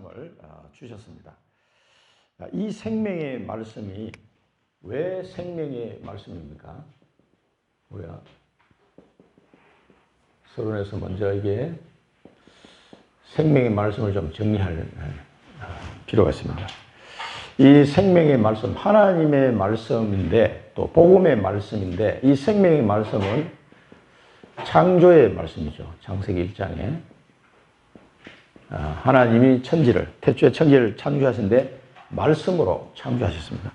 말씀을 주셨습니다. 이 생명의 말씀이 왜 생명의 말씀입니까? 우리가 서론에서 먼저 이게 생명의 말씀을 좀 정리할 필요가 있습니다. 이 생명의 말씀, 하나님의 말씀인데 또 복음의 말씀인데, 이 생명의 말씀은 창조의 말씀이죠. 창세기 1장에 하나님이 천지를, 태초에 천지를 창조하신데 말씀으로 창조하셨습니다.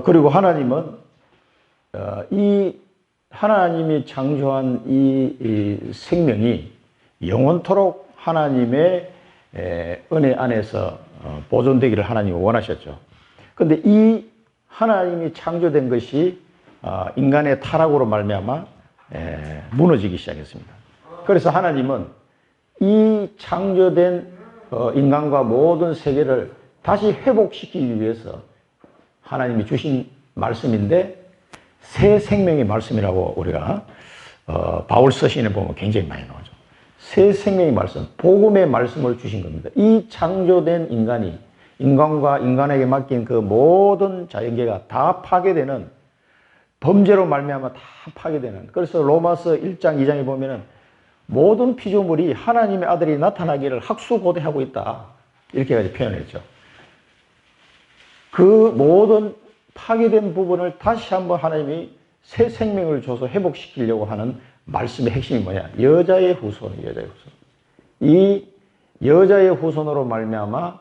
그리고 하나님은 이 하나님이 창조한 이 생명이 영원토록 하나님의 은혜 안에서 보존되기를 하나님이 원하셨죠. 그런데 이 하나님이 창조된 것이 인간의 타락으로 말미암아 무너지기 시작했습니다. 그래서 하나님은 이 창조된 인간과 모든 세계를 다시 회복시키기 위해서 하나님이 주신 말씀인데, 새 생명의 말씀이라고 우리가 바울 서신에 보면 굉장히 많이 나오죠. 새 생명의 말씀, 복음의 말씀을 주신 겁니다. 이 창조된 인간이, 인간과 인간에게 맡긴 그 모든 자연계가 다 파괴되는, 범죄로 말미암아 다 파괴되는, 그래서 로마서 1장 2장에 보면은 모든 피조물이 하나님의 아들이 나타나기를 학수고대하고 있다, 이렇게까지 표현했죠. 그 모든 파괴된 부분을 다시 한번 하나님이 새 생명을 줘서 회복시키려고 하는 말씀의 핵심이 뭐냐? 여자의 후손, 여자의 후손. 이 여자의 후손으로 말미암아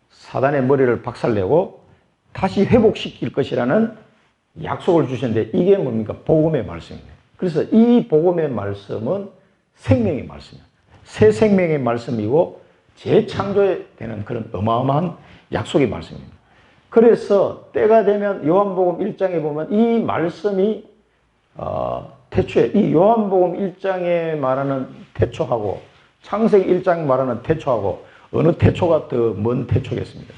사단의 머리를 박살내고 다시 회복시킬 것이라는 약속을 주셨는데, 이게 뭡니까? 복음의 말씀입니다. 그래서 이 복음의 말씀은 생명의 말씀이에요. 새 생명의 말씀이고 재창조에 되는 그런 어마어마한 약속의 말씀입니다. 그래서 때가 되면 요한복음 1장에 보면 이 말씀이 태초에, 이 요한복음 1장에 말하는 태초하고 창세기 1장 말하는 태초하고 어느 태초가 더 먼 태초겠습니까?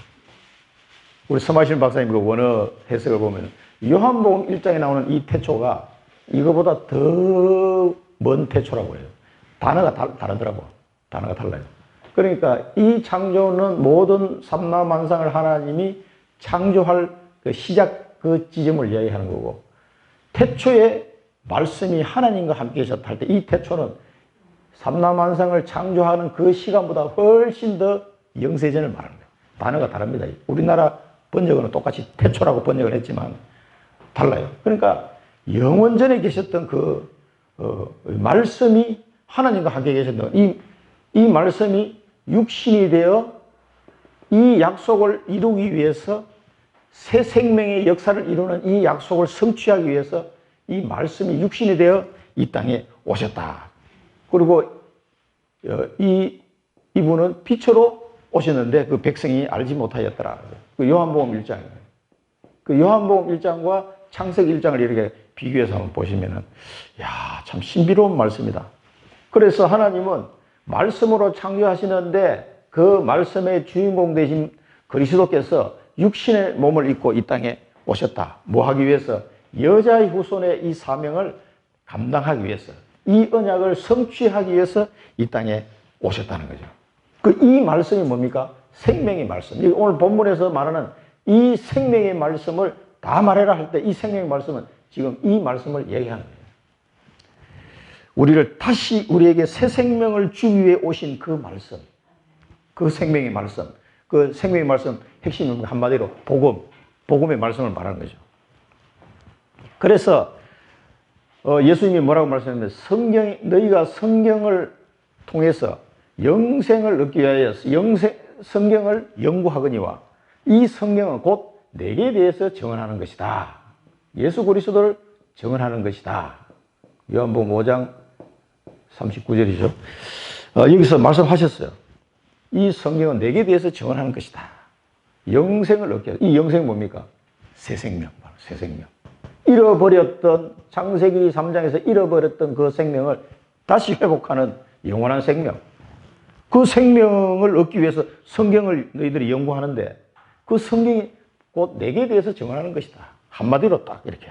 우리 서마신 박사님 그 원어 해석을 보면 요한복음 1장에 나오는 이 태초가 이거보다 더 먼 태초라고 해요. 단어가 다르더라고. 단어가 달라요. 그러니까 이 창조는 모든 삼라만상을 하나님이 창조할 그 시작 그 지점을 이야기하는 거고, 태초에 말씀이 하나님과 함께 계셨다 할 때 이 태초는 삼라만상을 창조하는 그 시간보다 훨씬 더 영세전을 말하는 거예요. 단어가 다릅니다. 우리나라 번역은 똑같이 태초라고 번역을 했지만 달라요. 그러니까 영원전에 계셨던 그 말씀이 하나님과 함께 계셨던 이 말씀이 육신이 되어 이 약속을 이루기 위해서, 새 생명의 역사를 이루는 이 약속을 성취하기 위해서 이 말씀이 육신이 되어 이 땅에 오셨다. 그리고 이분은 빛으로 오셨는데 그 백성이 알지 못하였더라. 그 요한복음 1장이에요. 그 요한복음 1장과 창세기 1장을 이렇게 비교해서 한번 보시면은, 야, 참 신비로운 말씀이다. 그래서 하나님은 말씀으로 창조하시는데 그 말씀의 주인공 되신 그리스도께서 육신의 몸을 입고 이 땅에 오셨다. 뭐 하기 위해서? 여자의 후손의 이 사명을 감당하기 위해서, 이 언약을 성취하기 위해서 이 땅에 오셨다는 거죠. 이 말씀이 뭡니까? 생명의 말씀. 오늘 본문에서 말하는 이 생명의 말씀을 다 말해라 할 때 이 생명의 말씀은 지금 이 말씀을 얘기하는 거예요. 우리를 다시 우리에게 새 생명을 주기 위해 오신 그 말씀, 그 생명의 말씀, 그 생명의 말씀 핵심은 한마디로 복음의 말씀을 말하는 거죠. 그래서 예수님이 뭐라고 말씀하셨냐면, 너희가 성경을 통해서 영생을 얻기 위하여 성경을 연구하거니와 이 성경은 곧 내게 대해서 증언하는 것이다. 예수 그리스도를 증언하는 것이다. 요한복음 5장 39절이죠. 여기서 말씀하셨어요. 이 성경은 내게 대해서 증언하는 것이다. 영생을 얻게. 이 영생은 뭡니까? 새 생명. 새 생명. 잃어버렸던, 창세기 3장에서 잃어버렸던 그 생명을 다시 회복하는 영원한 생명. 그 생명을 얻기 위해서 성경을 너희들이 연구하는데 그 성경이 곧 내게 대해서 증언하는 것이다. 한마디로 딱 이렇게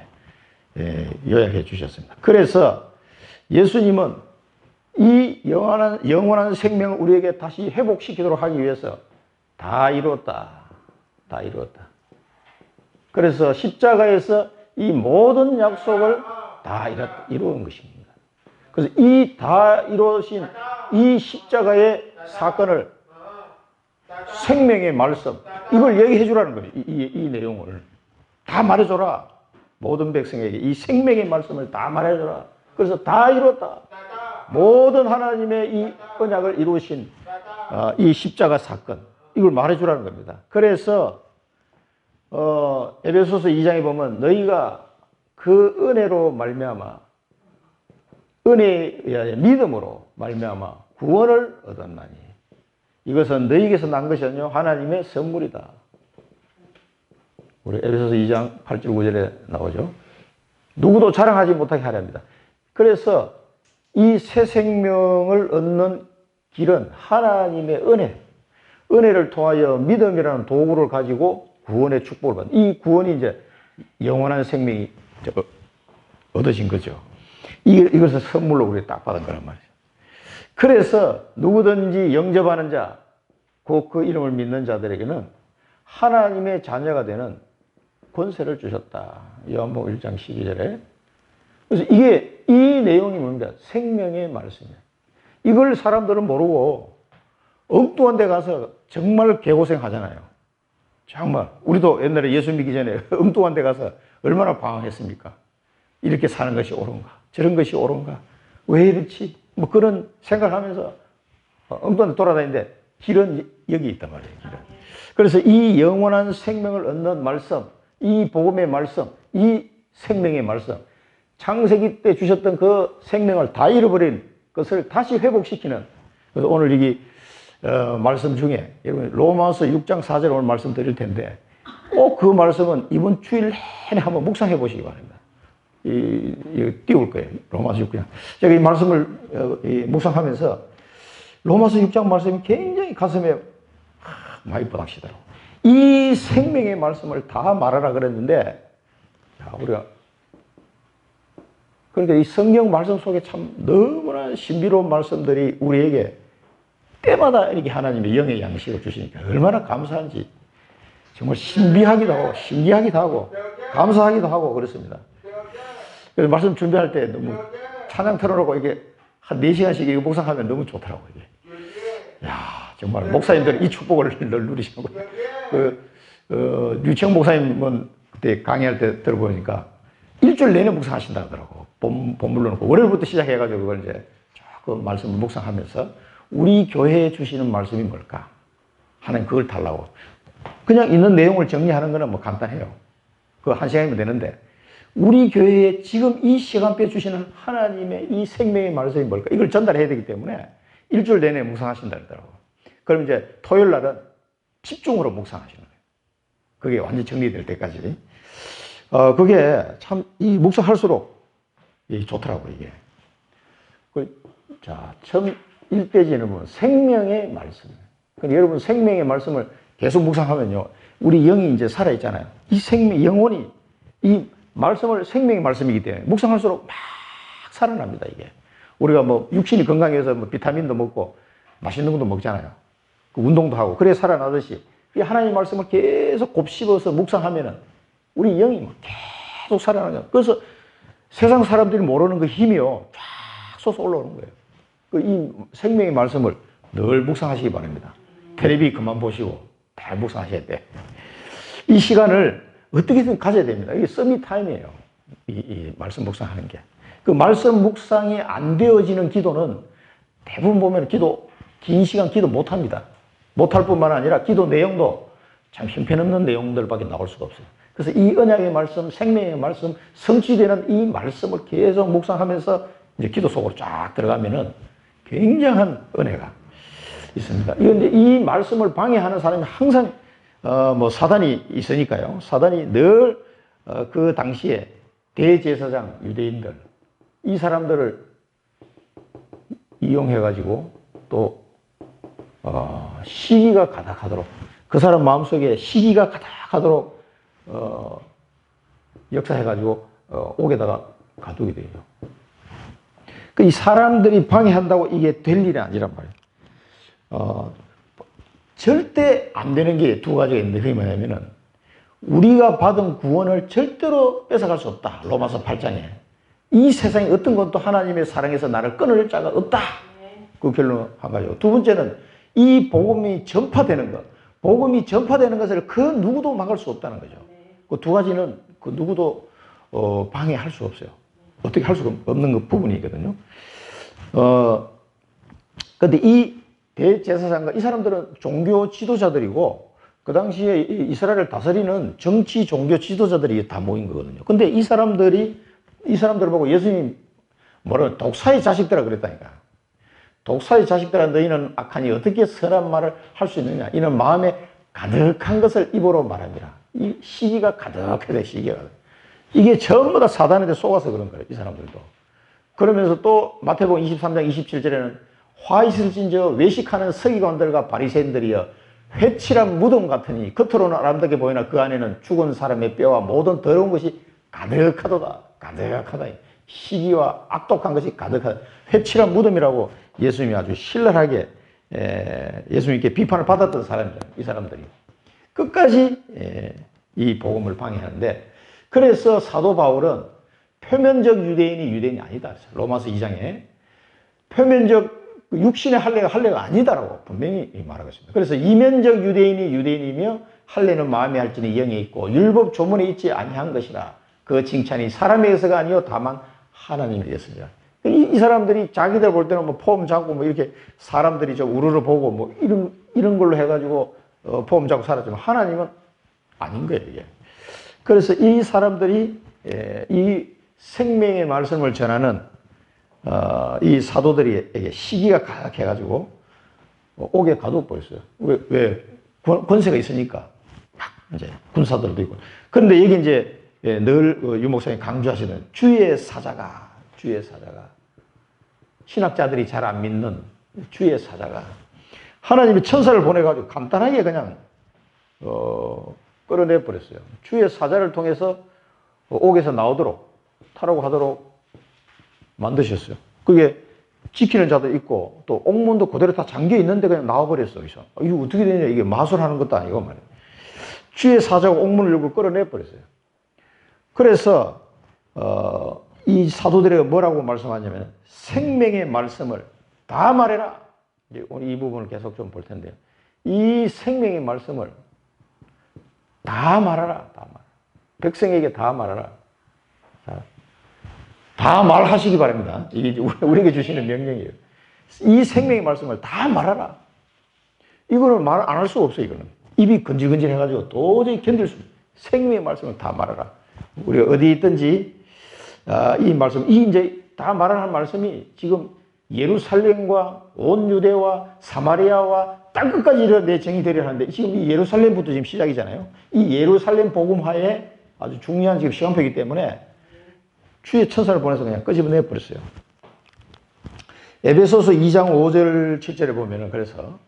요약해 주셨습니다. 그래서 예수님은 이 영원한 생명을 우리에게 다시 회복시키도록 하기 위해서 다 이루었다. 다 이루었다. 그래서 십자가에서 이 모든 약속을 다 이루은 것입니다. 그래서 이 다 이루어진 이 십자가의 사건을 생명의 말씀, 이걸 얘기해 주라는 거예요. 이 내용을. 다 말해줘라. 모든 백성에게 이 생명의 말씀을 다 말해줘라. 그래서 다 이뤘다. 모든 하나님의 이 언약을 이루신 이 십자가 사건, 이걸 말해주라는 겁니다. 그래서 에베소서 2장에 보면 너희가 그 은혜로 말미암아, 은혜의 믿음으로 말미암아 구원을 얻었나니 이것은 너희에게서 난 것이 아니요 하나님의 선물이다. 우리 에베소서 2장 8절 9절에 나오죠. 누구도 자랑하지 못하게 하려 합니다. 그래서 이 새 생명을 얻는 길은 하나님의 은혜를 통하여 믿음이라는 도구를 가지고 구원의 축복을 받는, 이 구원이 이제 영원한 생명이 얻어진 거죠. 이것을 선물로 우리가 딱 받은 거란 말이죠. 그래서 누구든지 영접하는 자, 곧 그 이름을 믿는 자들에게는 하나님의 자녀가 되는 권세를 주셨다. 요한복음 1장 12절에. 그래서 이 내용이 뭡니까? 생명의 말씀이에요. 이걸 사람들은 모르고 엉뚱한 데 가서 정말 개고생 하잖아요. 정말. 우리도 옛날에 예수 믿기 전에 엉뚱한 데 가서 얼마나 방황했습니까? 이렇게 사는 것이 옳은가? 저런 것이 옳은가? 왜 이렇지? 뭐 그런 생각을 하면서 엉뚱한 데 돌아다니는데 길은 여기 있단 말이에요. 길은. 그래서 이 영원한 생명을 얻는 말씀, 이 복음의 말씀, 이 생명의 말씀, 창세기 때 주셨던 그 생명을 다 잃어버린 것을 다시 회복시키는, 그래서 오늘 여기 말씀 중에 여러분 로마서 6장 4절 오늘 말씀 드릴 텐데 꼭 그 말씀은 이번 주일 내내 한번 묵상해 보시기 바랍니다. 띄울 거예요. 로마서 6장. 제가 이 말씀을 묵상하면서 로마서 6장 말씀이 굉장히 가슴에 많이 부닥치더라고요. 이 생명의 말씀을 다 말하라 그랬는데, 우리가 그러니까 이 성경 말씀 속에 참 너무나 신비로운 말씀들이 우리에게 때마다 이렇게 하나님의 영의 양식을 주시니까 얼마나 감사한지, 정말 신비하기도 하고 신기하기도 하고 감사하기도 하고 그렇습니다. 그래서 말씀 준비할 때 너무 찬양 틀어놓고 이게 한 4시간씩 이거 묵상하면 너무 좋더라고요. 이게. 야, 정말 목사님들은 이 축복을 늘 누리시는 거예요. 류청 목사님은 그때 강의할 때 들어보니까 일주일 내내 묵상하신다 하더라고. 본물로 놓고 월요일부터 시작해가지고 그걸 이제 조금 말씀을 묵상하면서 우리 교회에 주시는 말씀이 뭘까? 하는 그걸 달라고. 그냥 있는 내용을 정리하는 거는 뭐 간단해요. 그거 1시간이면 되는데 우리 교회에 지금 이 시간표에 주시는 하나님의 이 생명의 말씀이 뭘까? 이걸 전달해야 되기 때문에 일주일 내내 묵상하신다 그러더라고. 그럼 이제 토요일 날은 집중으로 묵상하시는 거예요. 그게 완전히 정리될 때까지. 그게 참 이 묵상할수록 좋더라고요, 이게. 자, 처음 1페이지는 뭐 생명의 말씀. 그러니까 여러분 생명의 말씀을 계속 묵상하면요, 우리 영이 이제 살아있잖아요. 이 생명, 영혼이 이 말씀을 생명의 말씀이기 때문에 묵상할수록 막 살아납니다, 이게. 우리가 뭐 육신이 건강해서 뭐 비타민도 먹고 맛있는 것도 먹잖아요. 그 운동도 하고 그래 살아나듯이 이 하나님의 말씀을 계속 곱씹어서 묵상하면은 우리 영이 막 계속 살아나죠. 그래서 세상 사람들이 모르는 그 힘이요, 쫙 솟아 올라오는 거예요. 이 생명의 말씀을 늘 묵상하시기 바랍니다. 텔레비 그만 보시고 다 묵상하셔야 돼. 이 시간을 어떻게든 가져야 됩니다. 이게 서밋 타임이에요. 이 말씀 묵상하는 게. 그 말씀 묵상이 안 되어지는 기도는 대부분 보면 긴 시간 기도 못 합니다. 못할 뿐만 아니라 기도 내용도 참 형편없는 내용들밖에 나올 수가 없어요. 그래서 이 언약의 말씀, 생명의 말씀, 성취되는 이 말씀을 계속 묵상하면서 이제 기도 속으로 쫙 들어가면은 굉장한 은혜가 있습니다. 그런데 이 말씀을 방해하는 사람이 항상 뭐 사단이 있으니까요. 사단이 늘 그 당시에 대제사장 유대인들, 이 사람들을 이용해가지고 또 시기가 가득하도록, 그 사람 마음속에 시기가 가득하도록 역사해가지고 옥에다가 가두게 돼요. 이 사람들이 방해한다고 이게 될 일이 아니란 말이에요. 절대 안 되는 게 두 가지가 있는데, 그게 뭐냐면은, 우리가 받은 구원을 절대로 뺏어갈 수 없다. 로마서 8장에. 이 세상에 어떤 것도 하나님의 사랑에서 나를 끊을 자가 없다. 그 결론 한 가지고. 두 번째는 이 복음이 전파되는 것. 복음이 전파되는 것을 그 누구도 막을 수 없다는 거죠. 그 두 가지는 그 누구도 방해할 수 없어요. 어떻게 할 수가 없는 그 부분이거든요. 근데 이 대제사장과 이 사람들은 종교 지도자들이고, 그 당시에 이스라엘을 다스리는 정치 종교 지도자들이 다 모인 거거든요. 근데 이 사람들을 보고 예수님이 독사의 자식들아 그랬다니까. 독사의 자식들아, 너희는 악하니 어떻게 선한 말을 할 수 있느냐. 이는 마음에 가득한 것을 입으로 말합니다. 이 시기가 가득해요, 시기가. 이게 전부 다 사단한테 속아서 그런 거예요, 이 사람들도. 그러면서 또 마태복음 23장 27절에는 화 있을진 저 외식하는 서기관들과 바리새인들이여 회칠한 무덤 같으니 겉으로는 아름답게 보이나 그 안에는 죽은 사람의 뼈와 모든 더러운 것이 가득하도다. 가득하다. 시기와 악독한 것이 가득하다. 회칠한 무덤이라고 예수님이 아주 신랄하게 예수님께 비판을 받았던 사람이죠. 이 사람들이. 끝까지 이 복음을 방해하는데, 그래서 사도 바울은 표면적 유대인이 아니다. 로마서 2장에. 표면적 육신의 할례가 아니다라고 분명히 말하고 있습니다. 그래서 이면적 유대인이며 할례는 마음에 할지니 영에 있고 율법 조문에 있지 아니한 것이라. 그 칭찬이 사람에게서가 아니요 다만 하나님에게서니라. 이 사람들이 자기들 볼 때는 뭐 폼 잡고 뭐 이렇게 사람들이 좀 우르르 보고 뭐 이런 걸로 해가지고 폼 잡고 살았지만 하나님은 아닌 거예요, 이게. 그래서 이 사람들이 이 생명의 말씀을 전하는 이 사도들에게 시기가 가득해가지고 옥에 가둬버렸어요. 왜? 권세가 있으니까. 막 이제 군사들도 있고. 그런데 여기 이제 늘 유 목사님이 강조하시는 주의 사자가 신학자들이 잘 안 믿는 주의 사자가 하나님이 천사를 보내가지고 간단하게 그냥 끌어내버렸어요. 주의 사자를 통해서 옥에서 나오도록 타라고 하도록 만드셨어요. 그게 지키는 자도 있고 또 옥문도 그대로 다 잠겨 있는데 그냥 나와버렸어. 여기서. 이거 어떻게 되냐, 이게 마술하는 것도 아니고 말이에요. 주의 사자가 옥문을 열고 끌어내버렸어요. 그래서 이 사도들에게 뭐라고 말씀하냐면 생명의 말씀을 다 말해라. 이제 오늘 이 부분을 계속 좀 볼 텐데요. 이 생명의 말씀을 다 말하라. 백성에게 다 말하라. 다 말하시기 바랍니다. 이게 우리에게 주시는 명령이에요. 이 생명의 말씀을 다 말하라. 이거는 말 안 할 수가 없어요, 이거는. 입이 건질건질 해가지고 도저히 견딜 수 없어요. 생명의 말씀을 다 말하라. 우리가 어디 있든지, 이 말씀, 이제 다 말하는 말씀이 지금 예루살렘과 온 유대와 사마리아와 땅끝까지 내 정이 되려 하는데, 지금 이 예루살렘부터 지금 시작이잖아요. 이 예루살렘 복음화에 아주 중요한 지금 시간표이기 때문에 주의 천사를 보내서 그냥 끄집어내 버렸어요. 에베소서 2장 5절 7절에 보면은 그래서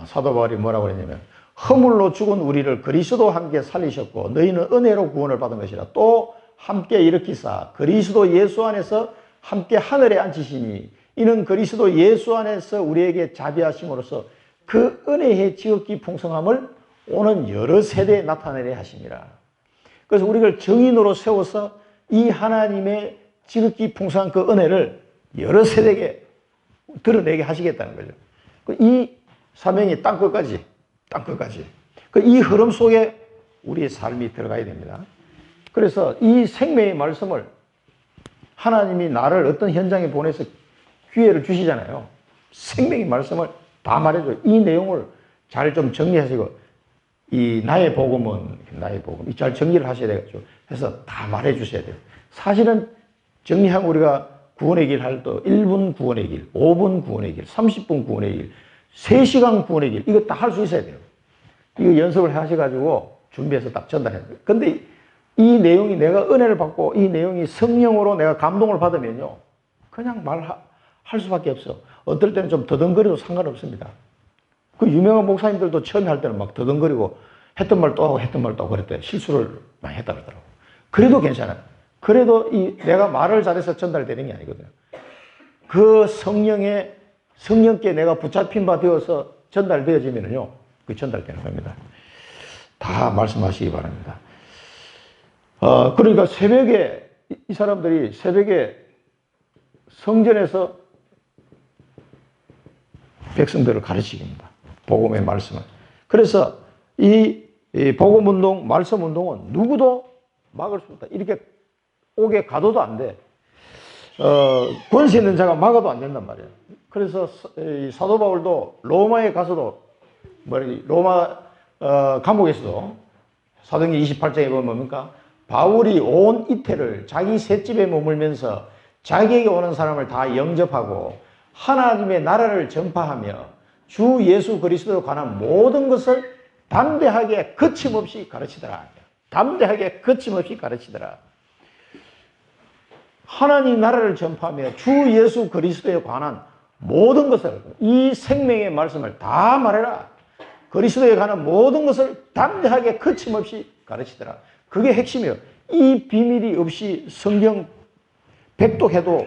사도 바울이 뭐라고 그랬냐면 허물로 죽은 우리를 그리스도와 함께 살리셨고 너희는 은혜로 구원을 받은 것이라. 또 함께 일으키사 그리스도 예수 안에서 함께 하늘에 앉히시니 이는 그리스도 예수 안에서 우리에게 자비하심으로써 그 은혜의 지극히 풍성함을 오는 여러 세대에 나타내려 하심이라. 그래서 우리를 정인으로 세워서 이 하나님의 지극히 풍성한 그 은혜를 여러 세대에게 드러내게 하시겠다는 거죠. 이 사명이 땅끝까지. 이 흐름 속에 우리의 삶이 들어가야 됩니다. 그래서 이 생명의 말씀을 하나님이 나를 어떤 현장에 보내서 기회를 주시잖아요. 생명의 말씀을 다 말해줘요. 이 내용을 잘 좀 정리하시고, 나의 복음은, 잘 정리를 하셔야 되겠죠. 해서 다 말해 주셔야 돼요. 사실은 정리하면 우리가 구원의 길 할 때 1분 구원의 길, 5분 구원의 길, 30분 구원의 길, 3시간 구원의 길, 이거 다 할 수 있어야 돼요. 이거 연습을 하셔가지고 준비해서 딱 전달해야 돼요. 근데 이 내용이 내가 은혜를 받고 이 내용이 성령으로 내가 감동을 받으면요, 그냥 말할 수밖에 없어. 어떨 때는 좀 더듬거려도 상관없습니다. 그 유명한 목사님들도 처음에 할 때는 막 더듬거리고 했던 말 또 하고 그랬대요. 실수를 많이 했다 그러더라고. 그래도 괜찮아요. 그래도 내가 말을 잘해서 전달되는 게 아니거든요. 그 성령께 내가 붙잡힌 바 되어서 전달되어지면요, 그 전달되는 겁니다. 다 말씀하시기 바랍니다. 그러니까 새벽에, 이 사람들이 새벽에 성전에서 백성들을 가르치기입니다. 복음의 말씀을. 그래서 이 복음운동, 말씀운동은 누구도 막을 수 없다. 이렇게 옥에 가둬도 안 돼. 권세 있는 자가 막아도 안 된단 말이에요. 그래서 사도 바울도 로마에 가서도, 로마 감옥에서도 사도행전 28장에 보면 뭡니까? 바울이 온 이태를 자기 셋집에 머물면서 자기에게 오는 사람을 다 영접하고 하나님의 나라를 전파하며 주 예수 그리스도에 관한 모든 것을 담대하게 거침없이 가르치더라. 담대하게 거침없이 가르치더라. 하나님 나라를 전파하며 주 예수 그리스도에 관한 모든 것을, 이 생명의 말씀을 다 말해라. 그리스도에 관한 모든 것을 담대하게 거침없이 가르치더라. 그게 핵심이에요. 이 비밀이 없이 성경 백독해도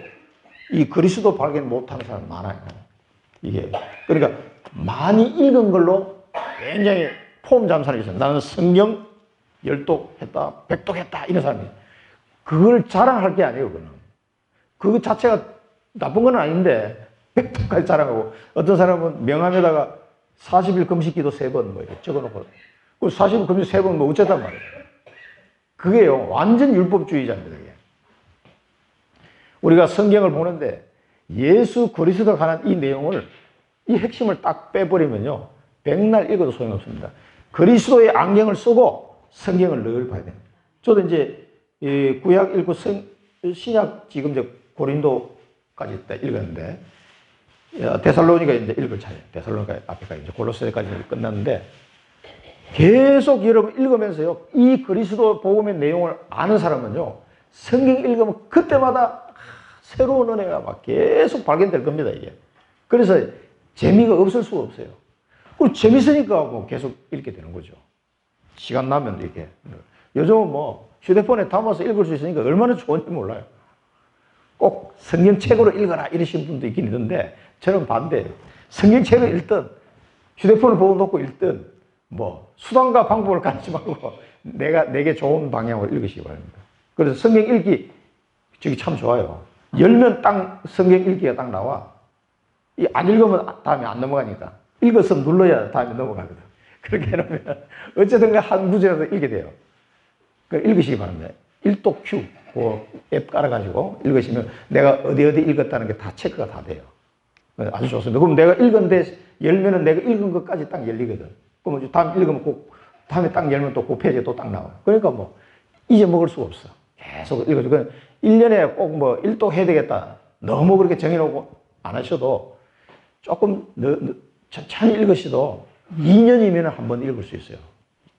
이 그리스도 발견 못하는 사람 많아요. 이게. 그러니까 많이 읽은 걸로 굉장히 폼 잡는 사람이 있어요. 나는 성경 열독했다, 백독했다, 이런 사람이. 그걸 자랑할 게 아니에요, 그거는. 그 자체가 나쁜 건 아닌데, 백독까지 자랑하고, 어떤 사람은 명함에다가 40일 금식 기도 3번 뭐 이렇게 적어놓고, 그 40일 금식 3번 뭐 어쨌단 말이에요. 그게요, 완전 율법주의자입니다, 이게. 우리가 성경을 보는데, 예수 그리스도에 관한 이 내용을, 이 핵심을 딱 빼버리면요, 백날 읽어도 소용없습니다. 그리스도의 안경을 쓰고 성경을 늘 봐야 됩니다. 저도 이제 구약 읽고 신약 지금 이제 고린도까지 읽었는데, 데살로니가 이제 읽을 차례. 데살로니가 앞에까지 이제 골로새까지 끝났는데, 계속 여러분 읽으면서요, 이 그리스도 복음의 내용을 아는 사람은요, 성경 읽으면 그때마다 새로운 은혜가 막 계속 발견될 겁니다, 이게. 그래서 재미가 없을 수가 없어요. 그리고 재밌으니까 뭐 계속 읽게 되는 거죠. 시간 나면 이렇게. 요즘은 뭐 휴대폰에 담아서 읽을 수 있으니까 얼마나 좋은지 몰라요. 꼭 성경책으로 읽어라 이러신 분도 있긴 있는데, 저는 반대예요. 성경책을 읽든 휴대폰을 보고 놓고 읽든 뭐 수단과 방법을 가르치지 말고 내게 좋은 방향으로 읽으시기 바랍니다. 그래서 성경 읽기 저기 참 좋아요. 열면 딱 성경 읽기가 딱 나와. 안 읽으면 다음에 안 넘어가니까. 읽어서 눌러야 다음에 넘어가거든. 그렇게 해놓으면 어쨌든 한 구절이라도 읽게 돼요. 읽으시기 바랍니다. 일독큐 그 앱 깔아가지고 읽으시면 내가 어디 읽었다는 게 다 체크가 다 돼요. 아주 좋습니다. 그럼 내가 읽은데 열면은 내가 읽은 것까지 딱 열리거든. 그러면 다음 읽으면 꼭 다음에 딱 열면 또 그 페이지에 또 딱 나와. 그러니까 뭐 잊어먹을 수가 없어. 계속 읽어주고 1년에 꼭 뭐 일독해야 되겠다. 너무 그렇게 정해놓고 안 하셔도 조금 천천히 읽으셔도 2년이면 한 번 읽을 수 있어요.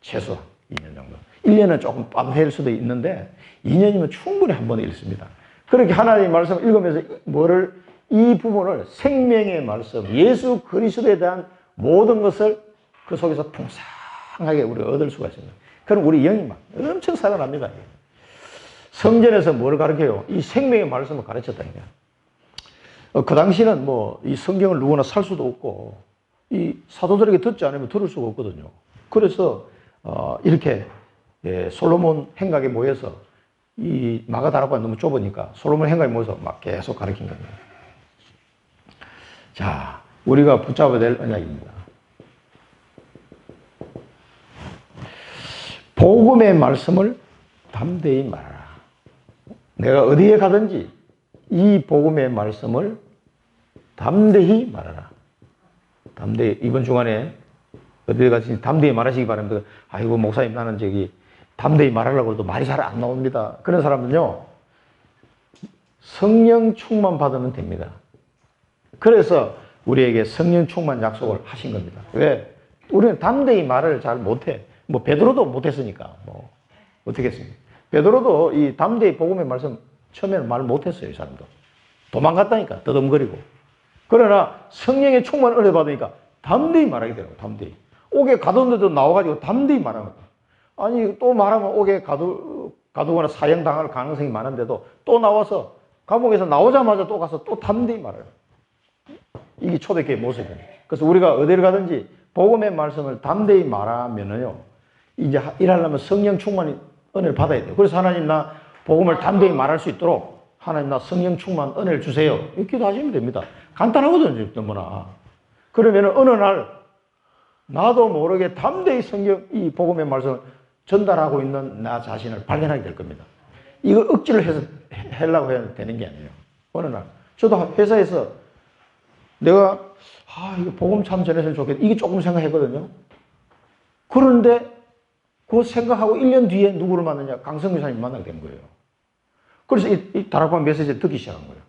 최소 2년 정도. 1년은 조금 빠듯할 수도 있는데 2년이면 충분히 한 번 읽습니다. 그렇게 하나님의 말씀을 읽으면서 이 부분을 생명의 말씀, 예수 그리스도에 대한 모든 것을 그 속에서 풍성하게 우리가 얻을 수가 있습니다. 그럼 우리 영이 막 엄청 살아납니다. 성전에서 뭘 가르쳐요? 이 생명의 말씀을 가르쳤다니까. 그 당시는 뭐 이 성경을 누구나 살 수도 없고 이 사도들에게 듣지 않으면 들을 수가 없거든요. 그래서 이렇게 솔로몬 행각에 모여서 이 마가다락방이 너무 좁으니까 솔로몬 행각에 모여서 막 계속 가르친 겁니다. 자, 우리가 붙잡아야 될 언약입니다. 복음의 말씀을 담대히 말하라. 내가 어디에 가든지 이 복음의 말씀을 담대히 말하라. 담대히, 이번 주간에 어디에 가든지 담대히 말하시기 바랍니다. 아이고, 목사님, 나는 담대히 말하려고 해도 말이 잘 안 나옵니다. 그런 사람은요, 성령 충만 받으면 됩니다. 그래서 우리에게 성령 충만 약속을 하신 겁니다. 왜? 우리는 담대히 말을 잘 못해. 뭐, 베드로도 못했으니까, 뭐, 어떻게 했습니까? 베드로도 이 담대히 복음의 말씀 처음에는 말 못했어요, 이 사람도. 도망갔다니까, 더듬거리고. 그러나 성령의 충만 은혜 받으니까 담대히 말하게 되라고, 담대히. 옥에 가뒀는데도 나와가지고 담대히 말하는 거야. 아니, 또 말하면 옥에 가두거나 사형당할 가능성이 많은데도 또 나와서 감옥에서 나오자마자 또 가서 또 담대히 말해요. 이게 초대교회 모습이에요. 그래서 우리가 어디를 가든지 복음의 말씀을 담대히 말하면은요, 이제 일하려면 성령 충만이 은혜를 받아야 돼요. 그래서 하나님 나 복음을 담대히 말할 수 있도록 하나님 나 성령 충만 은혜를 주세요. 이렇게 기도하시면 됩니다. 간단하거든요, 너무나. 그러면 어느 날 나도 모르게 담대히 성경 이 복음의 말씀을 전달하고 있는 나 자신을 발견하게 될 겁니다. 이걸 억지를 해서 하려고 해야 되는 게 아니에요. 어느 날 저도 회사에서 내가 이거 복음 참 전했으면 좋겠다. 이게 조금 생각했거든요. 그런데 그 생각하고 1년 뒤에 누구를 만나냐? 강성규 사님 만나게 된 거예요. 그래서 이 다락방 메시지를 듣기 시작한 거예요.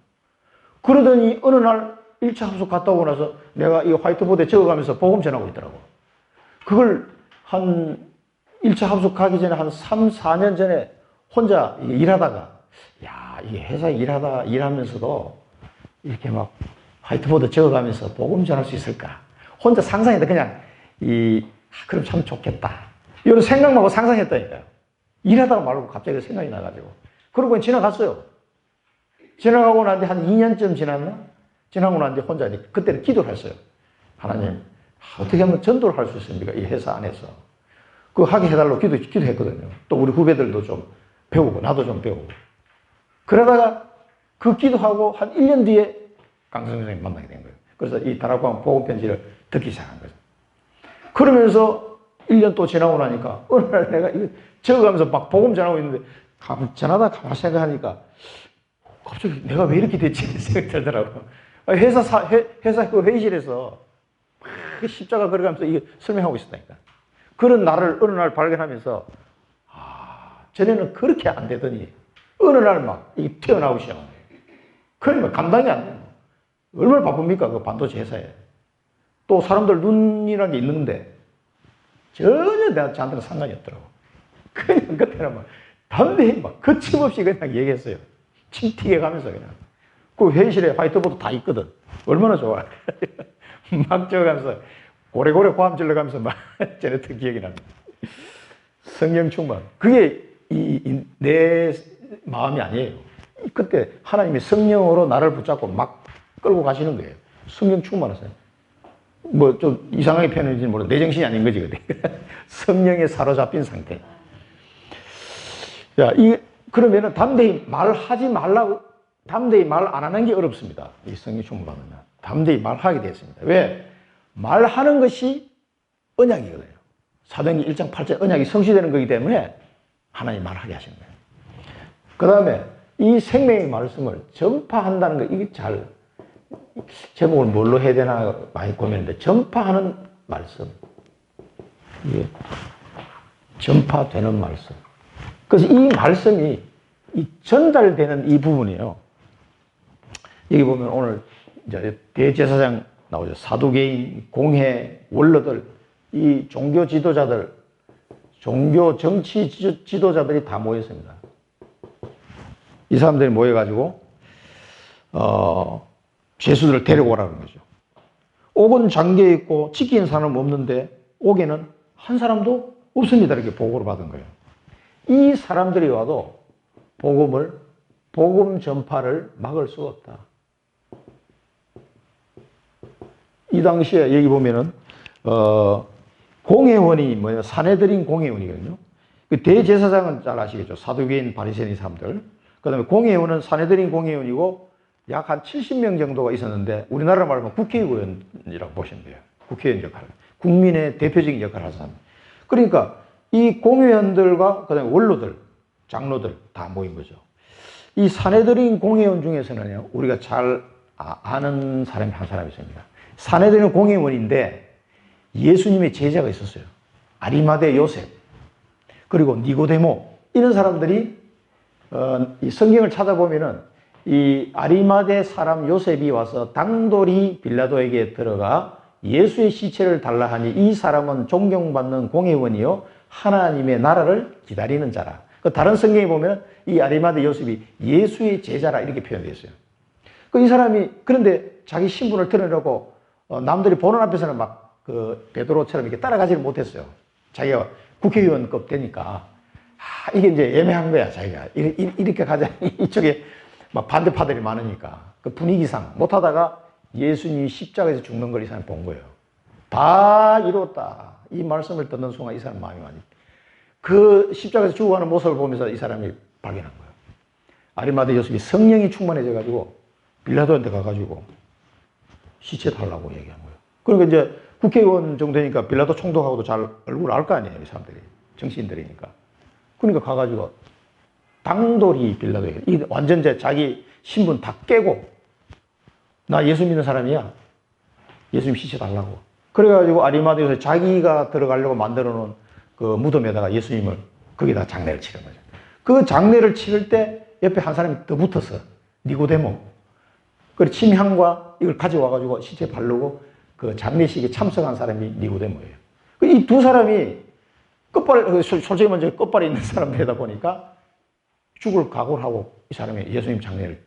그러더니 어느 날 1차 합숙 갔다 오고 나서 내가 이 화이트보드에 적어가면서 복음 전하고 있더라고. 그걸 한 1차 합숙 가기 전에 한 3, 4년 전에 혼자 일하다가, 야, 이게 회사에 일하면서도 이렇게 막 화이트보드 적어가면서 복음 전할 수 있을까? 혼자 상상했다. 그냥, 그럼 참 좋겠다. 이런 생각만 하고 상상했다니까요. 일하다가 말고 갑자기 생각이 나가지고. 그러고 지나갔어요. 지나가고 난 뒤 한 2년쯤 지났나? 지나고 난 뒤 혼자 그때는 기도를 했어요. 하나님, 어떻게 하면 전도를 할 수 있습니까? 이 회사 안에서. 그거 하게 해달라고 기도했거든요. 또 우리 후배들도 좀 배우고, 나도 좀 배우고. 그러다가 그 기도하고 한 1년 뒤에 강성 선생님 만나게 된 거예요. 그래서 이 다락방 복음 편지를 듣기 시작한 거죠. 그러면서 1년 또 지나고 나니까 어느 날 내가 이거 적어가면서 막 복음 전하고 있는데 전하다 가만히 생각하니까 갑자기 내가 왜 이렇게 됐지 생각이 들더라고. 회사 그 회의실에서 십자가 걸어가면서 이거 설명하고 있었다니까. 그런 나를 어느 날 발견하면서 전에는 그렇게 안 되더니 어느 날 막 튀어나오기 시작한 거예요. 그러니까 감당이 안 돼요. 얼마나 바쁩니까? 그 반도체 회사에. 또 사람들 눈이라는 게 있는데 전혀 저한테는 상관이 없더라고. 그냥 그때는 막 담대히 막 거침없이 그냥 얘기했어요. 침 튀게 가면서 그냥. 그 회의실에 화이트보드 다 있거든. 얼마나 좋아. 막 적어가면서 고래고래 고함 질러가면서 막 전했던 기억이 납니다. 성령 충만. 그게 내 마음이 아니에요. 그때 하나님이 성령으로 나를 붙잡고 막 끌고 가시는 거예요. 성령 충만하세요. 뭐 좀 이상하게 표현했는지 모르겠는데 내 정신이 아닌 거지. 성령에 사로잡힌 상태. 야, 그러면은 담대히 말하지 말라고, 담대히 말 안 하는 게 어렵습니다. 이 성령 충만하면. 담대히 말하게 되었습니다. 왜? 말하는 것이 언약이거든요. 사도행전 1장 8절 언약이 성취되는 거기 때문에 하나님 말하게 하시는 거예요. 그 다음에 이 생명의 말씀을 전파한다는 거, 이게 제목을 뭘로 해야 되나 많이 고민했는데, 전파하는 말씀. 이게 전파되는 말씀. 그래서 이 말씀이 전달되는 이 부분이에요. 여기 보면 오늘 이제 대제사장 나오죠. 사두개인, 공회, 원로들, 이 종교 지도자들, 종교 정치 지도자들이 다 모였습니다. 이 사람들이 모여가지고 죄수들을 데려오라는 거죠. 옥은 잠겨 있고 지키는 사람은 없는데 옥에는 한 사람도 없습니다. 이렇게 보고를 받은 거예요. 이 사람들이 와도 복음 전파를 막을 수 없다. 이 당시에 여기 보면은 공회원이 뭐냐, 사내들인 공회원이거든요. 그 대제사장은 잘 아시겠죠. 사두개인, 바리새인 이 사람들. 그다음에 공회원은 사내들인 공회원이고 약 한 70명 정도가 있었는데 우리나라 말로 하면 국회의원이라고 보시면 돼요. 국회의원 역할, 국민의 대표적인 역할을 하는 사람. 그러니까 이 공회원들과 그다음에 원로들, 장로들 다 모인 거죠. 이 사내들인 공회원 중에서는요, 우리가 잘 아는 사람이 한 사람이 있습니다. 사내들인 공회원인데 예수님의 제자가 있었어요. 아리마대 요셉, 그리고 니고데모, 이런 사람들이 이 성경을 찾아보면은 이 아리마대 사람 요셉이 와서 당돌이 빌라도에게 들어가 예수의 시체를 달라 하니 이 사람은 존경받는 공회원이요 하나님의 나라를 기다리는 자라. 다른 성경에 보면 이 아리마대 요셉이 예수의 제자라 이렇게 표현되어 있어요. 이 사람이 그런데 자기 신분을 드러내려고 남들이 보는 앞에서는 막 그 베드로처럼 이렇게 따라가지를 못했어요. 자기가 국회의원급 되니까 이게 이제 애매한 거야. 자기가 이렇게 가자 이쪽에 막 반대파들이 많으니까 그 분위기상 못하다가 예수님이 십자가에서 죽는 걸 이 사람이 본 거예요. 다 이뤘다. 이 말씀을 듣는 순간 이 사람 마음이 많이 그 십자가에서 죽어가는 모습을 보면서 이 사람이 발견한 거예요. 아리마대 요셉이 성령이 충만해져가지고 빌라도한테 가가지고 시체 달라고 얘기한 거예요. 그러니까 이제 국회의원 정도 되니까 빌라도 총독하고도 잘 얼굴 알 거 아니에요, 이 사람들이. 정치인들이니까. 그러니까 가가지고 당돌이 빌라도에게, 이 완전 이제 자기 신분 다 깨고, 나 예수 믿는 사람이야. 예수님 시체 달라고. 그래가지고 아리마대에서 자기가 들어가려고 만들어 놓은 그 무덤에다가 예수님을 거기다 장례를 치른 거죠. 그 장례를 치를 때 옆에 한 사람이 더 붙었어. 니고데모. 그 침향과 이걸 가져와가지고 시체 바르고 그 장례식에 참석한 사람이 니고데모예요. 이 두 사람이 솔직히 먼저 끝발에 있는 사람들이다 보니까 죽을 각오를 하고 이 사람이 예수님 장례를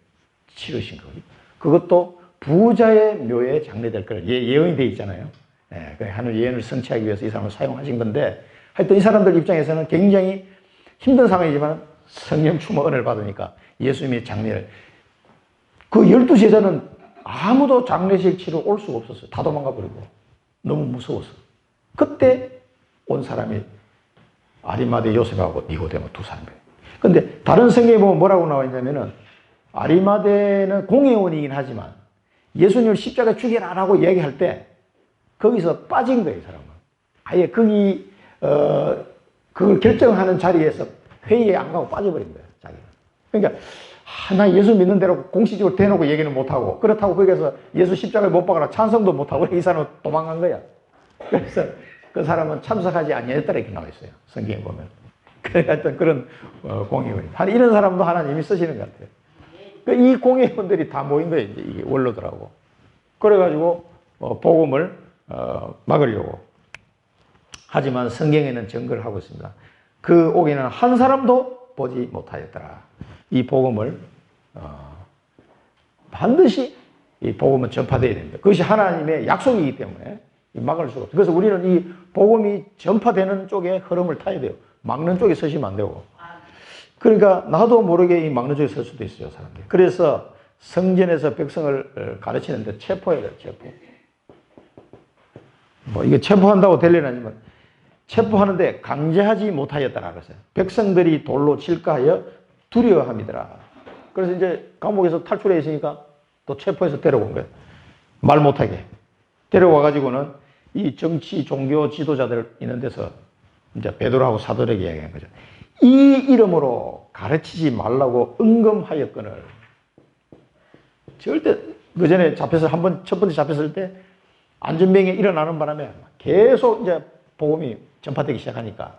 치르신 거예요. 그것도 부자의 묘에 장례될 거를 예언이 되어 있잖아요. 예, 하늘 예언을 성취하기 위해서 이 사람을 사용하신 건데, 하여튼 이 사람들 입장에서는 굉장히 힘든 상황이지만 성령 충만 은혜를 받으니까 예수님의 장례를, 그 12제자는 아무도 장례식 치러 올 수가 없었어요. 다 도망가 버리고. 너무 무서웠어. 그때 온 사람이 아리마대 요셉하고 니고데모 두 사람이에요. 근데 다른 성경에 보면 뭐라고 나와 있냐면은, 아리마대는 공회원이긴 하지만 예수님을 십자가에 죽여라라고 얘기할 때 거기서 빠진 거예요, 이 사람은. 아예 거기 그걸 결정하는 자리에서 회의에 안 가고 빠져버린 거예요, 자기가. 그러니까 나 예수 믿는 대로 공식적으로 대놓고 얘기는 못하고, 그렇다고 거기서 예수 십자가에 못 박아라 찬성도 못하고 이 사람은 도망간 거야. 그래서 그 사람은 참석하지 아니했더라 이렇게 나와 있어요, 성경에 보면. 하여튼 그런 공회원이. 이런 사람도 하나님이 쓰시는 것 같아요. 이 공회원들이 다 모인 거예요, 이제 이게 원로들하고. 그래가지고 복음을 막으려고. 하지만 성경에는 증거를 하고 있습니다. 그 오기는 한 사람도 보지 못하였더라. 이 복음을 반드시 이 복음은 전파되어야 됩니다. 그것이 하나님의 약속이기 때문에 막을 수가 없어요. 그래서 우리는 이 복음이 전파되는 쪽에 흐름을 타야 돼요. 막는 쪽에 서시면 안 되고. 그러니까 나도 모르게 이 막는 쪽에 설 수도 있어요, 사람들이. 그래서 성전에서 백성을 가르치는데 체포해야 돼요, 체포. 뭐 이게 체포한다고 될 일은 아니지만 체포하는데 강제하지 못하였다라 그랬어요. 백성들이 돌로 칠까 하여 두려워함이더라. 그래서 이제 감옥에서 탈출해 있으니까 또 체포해서 데려온 거예요. 말 못하게. 데려와가지고는 이 정치, 종교 지도자들 있는 데서 이제 베드로하고 사도에게 이야기한 거죠. 이 이름으로 가르치지 말라고 응검하였거늘. 절대, 그 전에 잡혀서 첫 번째 잡혔을 때 안전병에 일어나는 바람에 계속 이제 복음이 전파되기 시작하니까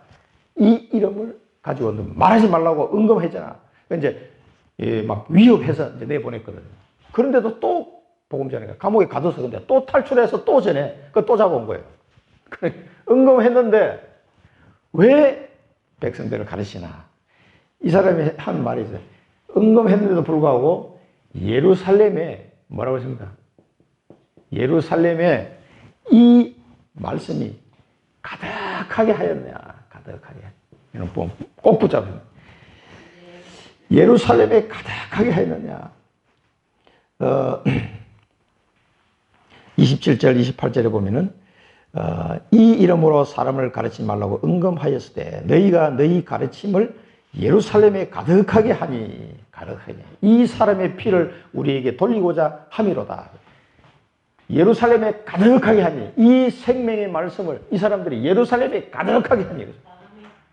이 이름을 가지고 말하지 말라고 응검했잖아. 이제 막 위협해서 이제 내보냈거든요. 그런데도 또 복음 전에 감옥에 가둬서 근데 또 탈출해서 또 전에 또 잡아온 거예요. 응검했는데 왜 백성들을 가르치나? 이 사람이 한 말이 있어요. 응검했는데도 불구하고 예루살렘에 뭐라고 했습니까? 예루살렘에 이 말씀이 가득하게 하였냐? 가득하게. 이런 꼭 붙잡으면. 예루살렘에 가득하게 하였느냐? 27절, 28절에 보면은 이 이름으로 사람을 가르치지 말라고 응검하였을 때 너희가 너희 가르침을 예루살렘에 가득하게 하니 가득하니 이 사람의 피를 우리에게 돌리고자 함이로다. 예루살렘에 가득하게 하니 이 생명의 말씀을 이 사람들이 예루살렘에 가득하게 하니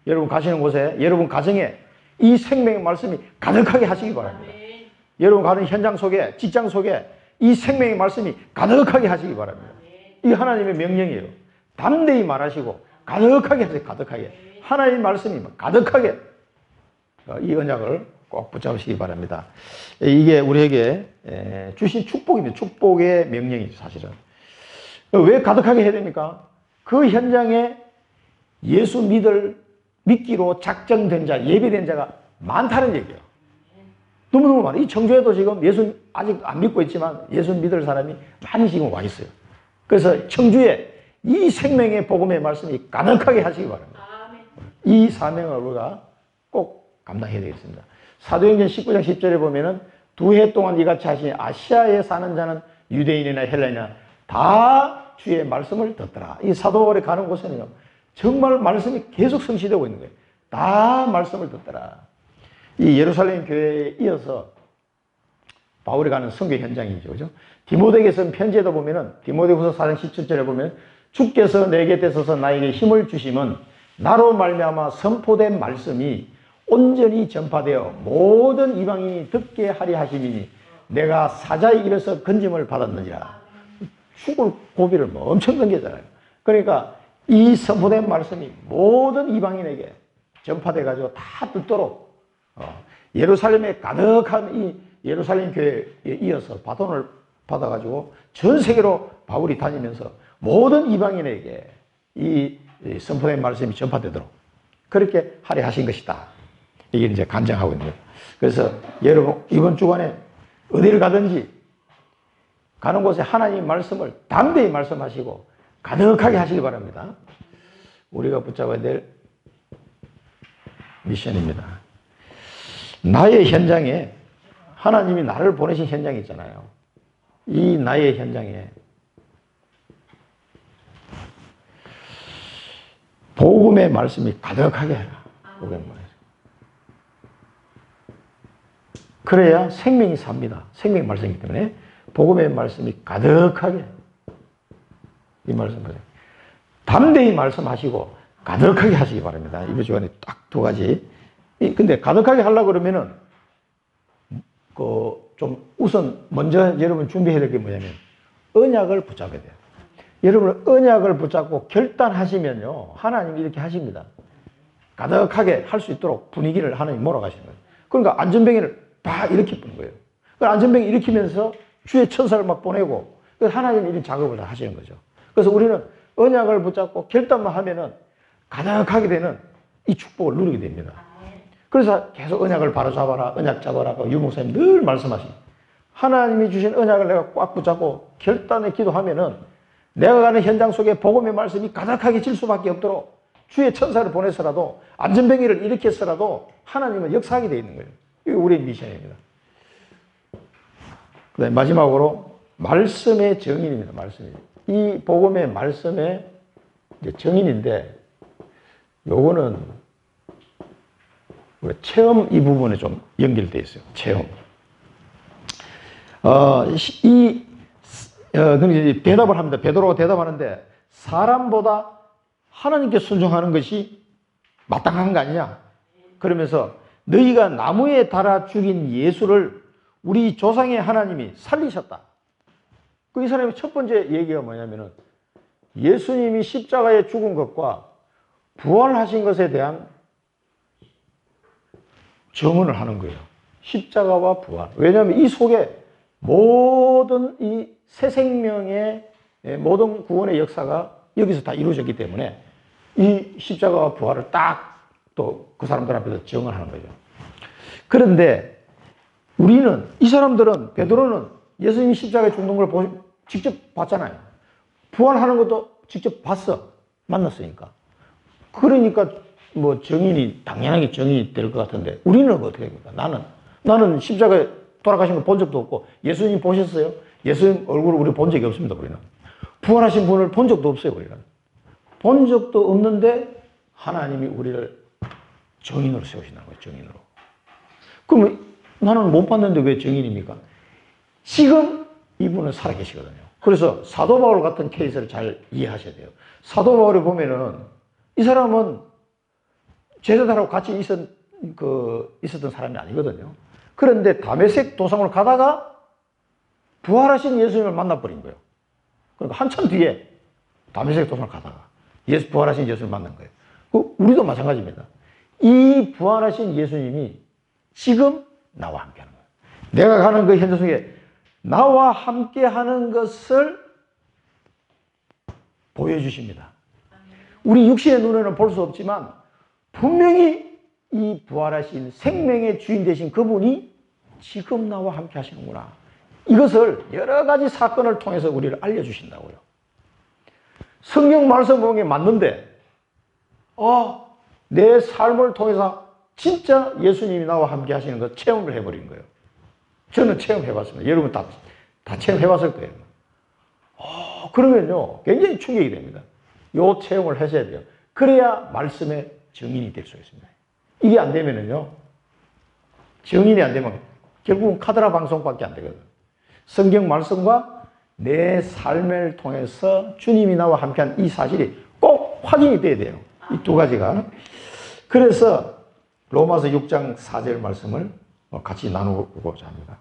여러분 가시는 곳에 여러분 가정에 이 생명의 말씀이 가득하게 하시기 바랍니다. 여러분 가는 현장 속에 직장 속에 이 생명의 말씀이 가득하게 하시기 바랍니다. 이 하나님의 명령이에요. 담대히 말하시고 가득하게 하세요. 가득하게. 하나님의 말씀이 가득하게 이 언약을 꼭 붙잡으시기 바랍니다. 이게 우리에게 주신 축복입니다. 축복의 명령이죠, 사실은. 왜 가득하게 해야 됩니까? 그 현장에 예수 믿기로 작정된 자, 예비된 자가 많다는 얘기예요. 너무너무 많아요. 이 청주에도 지금 예수 아직 안 믿고 있지만 예수 믿을 사람이 많이 지금 와 있어요. 그래서 청주에 이 생명의 복음의 말씀이 가득하게 하시기 바랍니다. 이 사명을 우리가 꼭 감당해야 되겠습니다. 사도행전 19장 10절에 보면은 두 해 동안 이같이 하시니 아시아에 사는 자는 유대인이나 헬라인이나 다 주의 말씀을 듣더라. 이 사도 바울이 가는 곳에는요, 정말 말씀이 계속 성취되고 있는 거예요. 다 말씀을 듣더라. 이 예루살렘 교회에 이어서 바울이 가는 선교 현장이죠. 그죠? 디모데에게 쓴 편지에도 보면은, 디모데후서 4장 17절에 보면, 주께서 내 곁에 서서 나에게 힘을 주심은 나로 말미암아 선포된 말씀이 온전히 전파되어 모든 이방인이 듣게 하리 하심이니 내가 사자의 입에서 건짐을 받았느니라. 죽을 고비를 뭐 엄청 던졌잖아요. 그러니까 이 선포된 말씀이 모든 이방인에게 전파돼가지고 다 듣도록 예루살렘에 가득한 이 예루살렘 교회에 이어서 바톤을 받아가지고 전 세계로 바울이 다니면서 모든 이방인에게 이 선포된 말씀이 전파되도록 그렇게 하려 하신 것이다. 이게 이제 간증하고 있는 거예요. 그래서 여러분 이번 주간에 어디를 가든지 가는 곳에 하나님 말씀을 담대히 말씀하시고 가득하게 하시기 바랍니다. 우리가 붙잡아야 될 미션입니다. 나의 현장에 하나님이 나를 보내신 현장이 있잖아요. 이 나의 현장에 복음의 말씀이 가득하게 해라. 복음의 말씀. 그래야 생명이 삽니다. 생명의 말씀이기 때문에 복음의 말씀이 가득하게 이 말씀을 담대히 말씀하시고 가득하게 하시기 바랍니다. 이번 주간에 딱 두 가지. 근데 가득하게 하려고 그러면은 좀 우선 먼저 여러분 준비해야 될 게 뭐냐면 언약을 붙잡아야 돼요. 여러분 언약을 붙잡고 결단하시면요 하나님이 이렇게 하십니다. 가득하게 할 수 있도록 분위기를 하나님 몰아가시는 거예요. 그러니까 안전뱅이를 다 일으켜 보는 거예요. 그 안전뱅이 일으키면서 주의 천사를 막 보내고 하나님이 이런 작업을 다 하시는 거죠. 그래서 우리는 언약을 붙잡고 결단만 하면은 가득하게 되는 이 축복을 누리게 됩니다. 그래서 계속 언약을 바로잡아라, 언약 잡아라. 유 목사님 늘 말씀하십니다. 하나님이 주신 언약을 내가 꽉 붙잡고 결단에 기도하면은 내가 가는 현장 속에 복음의 말씀이 가득하게 질 수밖에 없도록 주의 천사를 보내서라도 안전뱅이를 일으켜서라도 하나님은 역사하게 되어 있는 거예요. 이게 우리의 미션입니다. 그다음에 마지막으로 말씀의 정인입니다. 말씀이. 이 복음의 말씀의 정인인데 요거는 우리 체험 이 부분에 좀 연결되어 있어요. 체험. 대답을 합니다. 베드로가 대답하는데 사람보다 하나님께 순종하는 것이 마땅한 거 아니냐? 그러면서 너희가 나무에 달아 죽인 예수를 우리 조상의 하나님이 살리셨다. 이 사람의 첫 번째 얘기가 뭐냐면은 예수님이 십자가에 죽은 것과 부활하신 것에 대한 증언을 하는 거예요. 십자가와 부활. 왜냐하면 이 속에 모든 이 새 생명의 모든 구원의 역사가 여기서 다 이루어졌기 때문에 이 십자가와 부활을 딱 또 그 사람들 앞에서 증언하는 거죠. 그런데 우리는 이 사람들은 베드로는 예수님이 십자가에 죽는 걸 직접 봤잖아요. 부활하는 것도 직접 봤어. 만났으니까. 그러니까 뭐 정인이 당연하게 정인이 될 것 같은데 우리는 어떻게 됩니까? 나는 십자가에 돌아가신 거 본 적도 없고 예수님 보셨어요? 예수님 얼굴을 우리 본 적이 없습니다. 우리는 부활하신 분을 본 적도 없어요. 우리는 본 적도 없는데 하나님이 우리를 정인으로 세우신다는 거예요. 정인으로. 그럼 나는 못 봤는데 왜 정인입니까? 지금 이분은 살아계시거든요. 그래서 사도 바울 같은 케이스를 잘 이해하셔야 돼요. 사도 바울을 보면은 이 사람은 제자들하고 같이 있었던 사람이 아니거든요. 그런데 다메섹 도상으로 가다가 부활하신 예수님을 만나버린 거예요. 그러니까 한참 뒤에 다메섹 도상으로 가다가 부활하신 예수님을 만난 거예요. 우리도 마찬가지입니다. 이 부활하신 예수님이 지금 나와 함께 하는 거예요. 내가 가는 그 현장 속에 나와 함께 하는 것을 보여주십니다. 우리 육신의 눈에는 볼 수 없지만 분명히 이 부활하신 생명의 주인 되신 그분이 지금 나와 함께 하시는구나. 이것을 여러 가지 사건을 통해서 우리를 알려주신다고요. 성경 말씀 보는 게 맞는데 내 삶을 통해서 진짜 예수님이 나와 함께 하시는 것 체험을 해버린 거예요. 저는 체험해봤습니다. 여러분 다 체험해봤을 거예요. 그러면요, 굉장히 충격이 됩니다. 요 체험을 하셔야 돼요. 그래야 말씀의 증인이 될 수 있습니다. 이게 안 되면은요, 증인이 안 되면 결국은 카드라 방송밖에 안 되거든요. 성경 말씀과 내 삶을 통해서 주님이 나와 함께한 이 사실이 꼭 확인이 돼야 돼요. 이 두 가지가. 그래서 로마서 6장 4절 말씀을 같이 나누고자 합니다.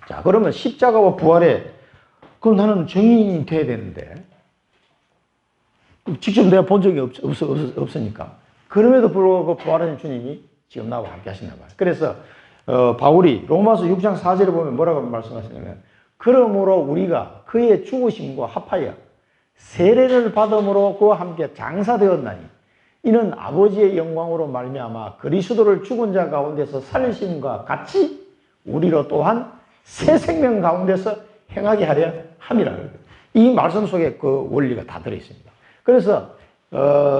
자, 그러면 십자가와 부활에, 그럼 나는 증인이 돼야 되는데, 직접 내가 본 적이 없으니까. 그럼에도 불구하고 부활하신 주님이 지금 나와 함께 하신단 말이에요. 그래서 바울이 로마서 6장 4절에 보면 뭐라고 말씀하시냐면, 그러므로 우리가 그의 죽으심과 합하여 세례를 받음으로 그와 함께 장사되었나니 이는 아버지의 영광으로 말미암아 그리스도를 죽은 자 가운데서 살리심과 같이 우리로 또한 새 생명 가운데서 행하게 하려 함이라. 이 말씀 속에 그 원리가 다 들어있습니다. 그래서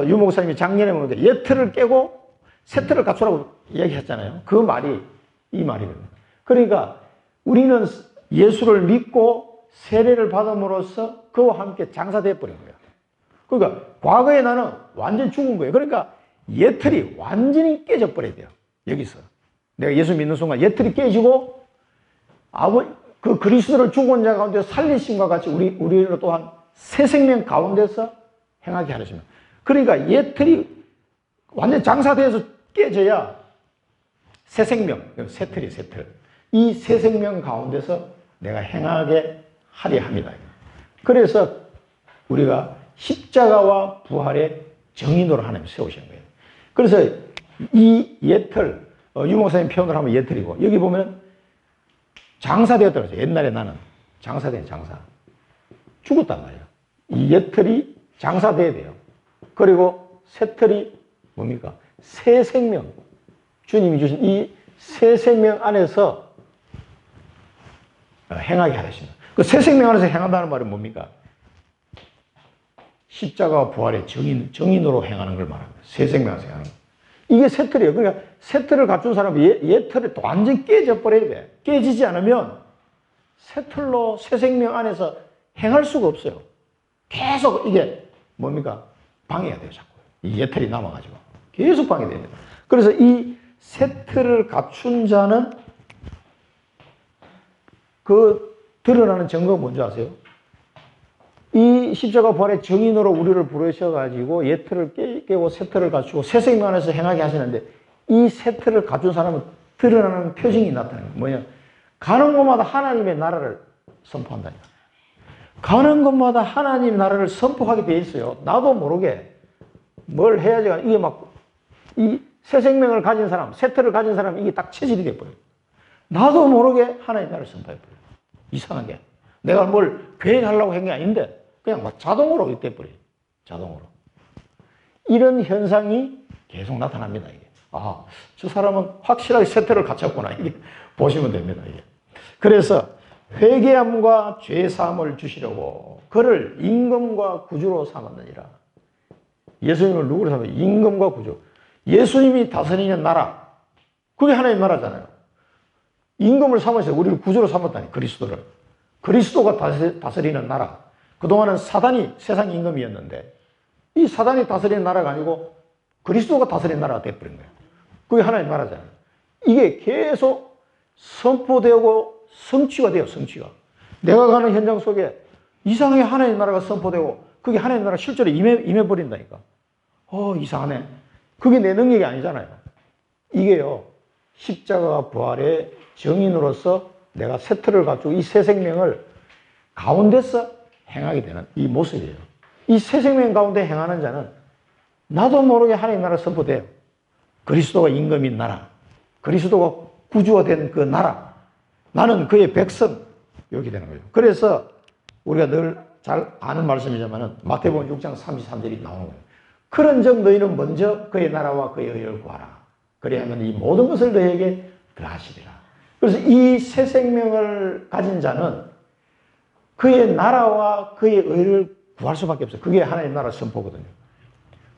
유 목사님이 작년에 보니까 옛틀을 깨고 새 틀을 갖추라고 얘기했잖아요. 그 말이 이 말이거든요. 그러니까 우리는 예수를 믿고 세례를 받음으로써 그와 함께 장사되어 버린 거예요. 그러니까 과거에 나는 완전히 죽은 거예요. 그러니까 옛틀이 완전히 깨져 버려야 돼요. 여기서 내가 예수 믿는 순간 옛틀이 깨지고 그 그리스도를 죽은 자 가운데 살리심과 같이 우리를 또한 새 생명 가운데서 행하게 하시면, 그러니까 옛틀이 완전 장사되어서 깨져야 새 생명, 새 틀이 새 틀. 이 새 생명 가운데서 내가 행하게 하려 합니다. 그래서 우리가 십자가와 부활의 정인으로 하나님 세우시는 거예요. 그래서 이 옛틀, 유 목사님 표현을 하면 옛틀이고, 여기 보면 장사되었다고 했어요. 옛날에 나는 장사된 장사. 죽었단 말이에요. 이 옛틀이 장사돼야 돼요. 그리고 새 틀이 뭡니까? 새 생명. 주님이 주신 이 새 생명 안에서 행하게 하십니다. 그 새 생명 안에서 행한다는 말은 뭡니까? 십자가와 부활의 정인으로 행하는 걸 말합니다. 새 생명 안에서 행하는 거. 이게 새 틀이에요. 그러니까 새 틀을 갖춘 사람은 옛 틀이 완전히 깨져버려야 돼. 깨지지 않으면 새 틀로 새 생명 안에서 행할 수가 없어요. 계속 이게 뭡니까? 방해가 돼요, 자꾸. 이 옛 틀이 남아가지고. 계속 방해됩니다. 그래서 이 새 틀을 갖춘 자는 그 드러나는 증거가 뭔지 아세요? 이 십자가 부활의 정인으로 우리를 부르셔가지고 옛 틀을 깨고 새 틀을 갖추고 새 생명 안에서 행하게 하시는데, 이 새 틀을 갖춘 사람은 드러나는 표징이 나타나는 거예요. 뭐냐? 가는 곳마다 하나님의 나라를 선포한다니까. 가는 곳마다 하나님 나라를 선포하게 돼 있어요. 나도 모르게 뭘 해야지. 이게 이 새 생명을 가진 사람, 새 틀을 가진 사람, 이게 딱 체질이 돼버려요. 나도 모르게 하나님 나라를 선포해버려요. 이상하게. 내가 뭘 계획하려고 한 게 아닌데, 그냥 자동으로 돼버려요. 자동으로. 이런 현상이 계속 나타납니다, 이게. 아, 저 사람은 확실하게 새 틀을 갖췄구나. 이게 보시면 됩니다, 이게. 그래서 회개함과 죄사함을 주시려고 그를 임금과 구주로 삼았느니라. 예수님을 누구로 삼아요? 임금과 구주. 예수님이 다스리는 나라. 그게 하나님 나라잖아요. 임금을 삼으셔서 우리를 구주로 삼았다니, 그리스도를. 그리스도가 다스리는 나라. 그동안은 사단이 세상 임금이었는데, 이 사단이 다스리는 나라가 아니고 그리스도가 다스리는 나라가 되어버린 거예요. 그게 하나님 나라잖아요. 이게 계속 선포되고 성취가 돼요, 성취가. 내가 가는 현장 속에 이상하게 하나님 나라가 선포되고, 그게 하나님 나라 실제로 임해버린다니까. 이상하네. 그게 내 능력이 아니잖아요. 이게요, 십자가와 부활의 정인으로서 내가 새 틀을 갖추고 이 새 생명을 가운데서 행하게 되는 이 모습이에요. 이 새 생명 가운데 행하는 자는 나도 모르게 하나님 나라 선포돼요. 그리스도가 임금인 나라, 그리스도가 구주가 된 그 나라, 나는 그의 백성, 이렇게 되는 거예요. 그래서 우리가 늘 잘 아는 말씀이지만 마태복음 6장 33절이 나오는 거예요. 그런즉 너희는 먼저 그의 나라와 그의 의를 구하라. 그래야만 이 모든 것을 너희에게 더하시리라. 그래서 이 새 생명을 가진 자는 그의 나라와 그의 의를 구할 수밖에 없어요. 그게 하나님 나라 선포거든요.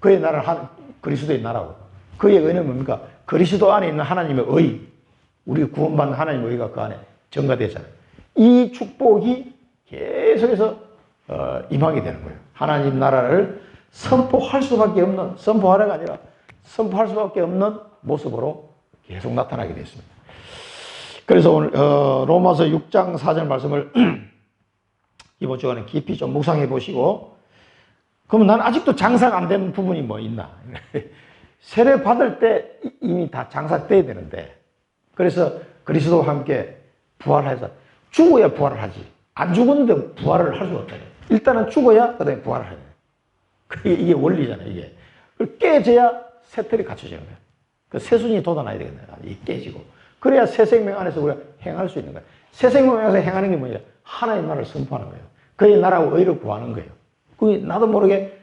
그의 나라는 그리스도의 나라고, 그의 의는 뭡니까? 그리스도 안에 있는 하나님의 의. 우리 구원받는 하나님의 의가 그 안에 전가되잖아요. 이 축복이 계속해서 임하게 되는 거예요. 하나님 나라를 선포할 수밖에 없는, 선포하라가 아니라 선포할 수밖에 없는 모습으로 계속 나타나게 됐습니다. 그래서 오늘 로마서 6장 4절 말씀을 이번 주간에 깊이 좀 묵상해 보시고, 그러면 난 아직도 장사가 안 되는 부분이 뭐 있나? 세례 받을 때 이미 다 장사돼야 되는데, 그래서 그리스도와 함께 부활해서 죽어야 부활을 하지. 안 죽었는데 부활을 할 수가 없다. 일단은 죽어야 그다음에 부활을 해야 돼. 이게 원리잖아요. 이게 깨져야 새 틀이 갖춰지는 거예요. 그 새 순이 돋아나야 되겠네. 이 깨지고 그래야 새 생명 안에서 우리가 행할 수 있는 거예요. 새 생명 안에서 행하는 게 뭐냐? 하나님 나라를 선포하는 거예요. 그의 나라와 의를 구하는 거예요. 그게 나도 모르게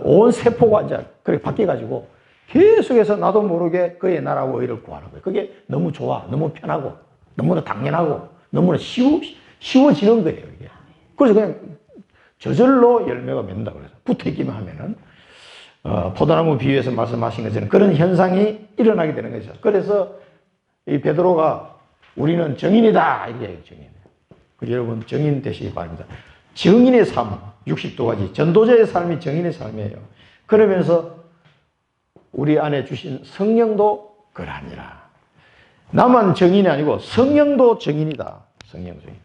온 세포가 이제 그렇게 바뀌어가지고 계속해서 나도 모르게 그의 나라와 의를 구하는 거예요. 그게 너무 좋아, 너무 편하고, 너무나 당연하고, 너무나 쉬워지는 거예요, 이게. 그래서 그냥 저절로 열매가 맺는다 그래서 붙어있기만 하면은, 포도나무 비유에서 말씀하신 것처럼 그런 현상이 일어나게 되는 거죠. 그래서 이 베드로가 우리는 정인이다, 이게 정인이에요. 여러분, 정인 되시기 바랍니다. 정인의 삶, 60도까지. 전도자의 삶이 정인의 삶이에요. 그러면서 우리 안에 주신 성령도 그러하니라. 나만 정인이 아니고 성령도 정인이다. 성령 정인.